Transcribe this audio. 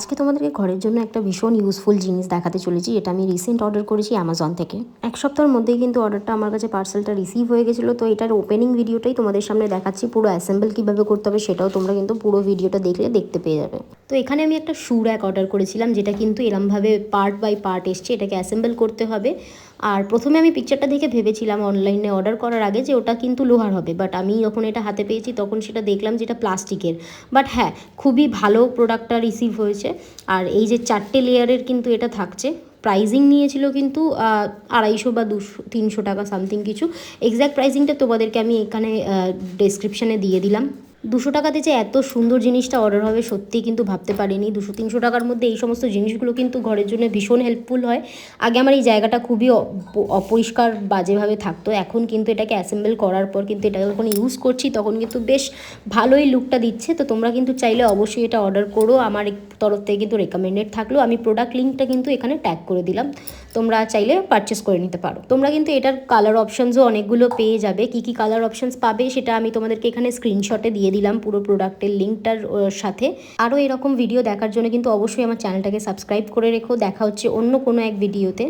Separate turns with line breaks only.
আজকে তোমাদেরকে ঘরের জন্য একটা ভীষণ ইউজফুল জিনিস দেখাতে চলেছি। এটা আমি রিসেন্ট অর্ডার করেছি অ্যামাজন থেকে। এক সপ্তাহের মধ্যেই কিন্তু অর্ডারটা আমার কাছে পার্সেলটা রিসিভ হয়ে গেছিলো। তো এটার ওপেনিং ভিডিওটাই তোমাদের সামনে দেখাচ্ছি। পুরো অ্যাসেম্বল কীভাবে করতে হবে সেটাও তোমরা কিন্তু পুরো ভিডিওটা দেখলে দেখতে পেয়ে যাবে। তো এখানে আমি একটা শু র্যাক অর্ডার করেছিলাম, যেটা কিন্তু এরমভাবে পার্ট বাই পার্ট এসছে। এটাকে অ্যাসেম্বল করতে হবে। আর প্রথমে আমি পিকচারটা দেখে ভেবেছিলাম অনলাইনে অর্ডার করার আগে যে ওটা কিন্তু লোহার হবে, বাট আমি যখন এটা হাতে পেয়েছি তখন সেটা দেখলাম যেটা প্লাস্টিকের। বাট হ্যাঁ, খুবই ভালো প্রোডাক্টটা রিসিভ হয়েছে। আর এই যে 4টে লেয়ারের কিন্তু এটা থাকছে। প্রাইজিং নিয়েছিল কিন্তু 250 বা 300 টাকা সামথিং কিছু। এক্স্যাক্ট প্রাইজিংটা তোমাদেরকে আমি এখানে ডেসক্রিপশানে দিয়ে দিলাম। 200 টাকাতে যে এত সুন্দর জিনিসটা অর্ডার হবে সত্যিই কিন্তু ভাবতে পারিনি। 200-300 টাকার মধ্যে এই সমস্ত জিনিসগুলো কিন্তু ঘরের জন্য ভীষণ হেল্পফুল হয়। আগে আমার এই জায়গাটা খুবই অপরিষ্কার বাজেভাবে থাকতো, এখন কিন্তু এটাকে অ্যাসেম্বল করার পর কিন্তু এটা যখন ইউজ করছি তখন কিন্তু বেশ ভালোই লুকটা দিচ্ছে। তো তোমরা কিন্তু চাইলে অবশ্যই এটা অর্ডার করো। আমার তরফ থেকে কিন্তু রেকমেন্ডেড থাকলো। আমি প্রোডাক্ট লিঙ্কটা কিন্তু এখানে ট্যাগ করে দিলাম, তোমরা চাইলে পারচেস করে নিতে পারো। তোমরা কিন্তু এটার কালার অপশানসও অনেকগুলো পেয়ে যাবে। কী কী কালার অপশানস পাবে সেটা আমি তোমাদেরকে এখানে স্ক্রিনশটে দিয়ে দিলাম পুরো প্রোডাক্টের লিঙ্কটার সাথে। আরও এরকম ভিডিও দেখার জন্য কিন্তু অবশ্যই আমার চ্যানেলটাকে সাবস্ক্রাইব করে রেখো। দেখা হচ্ছে অন্য কোনো এক ভিডিওতে।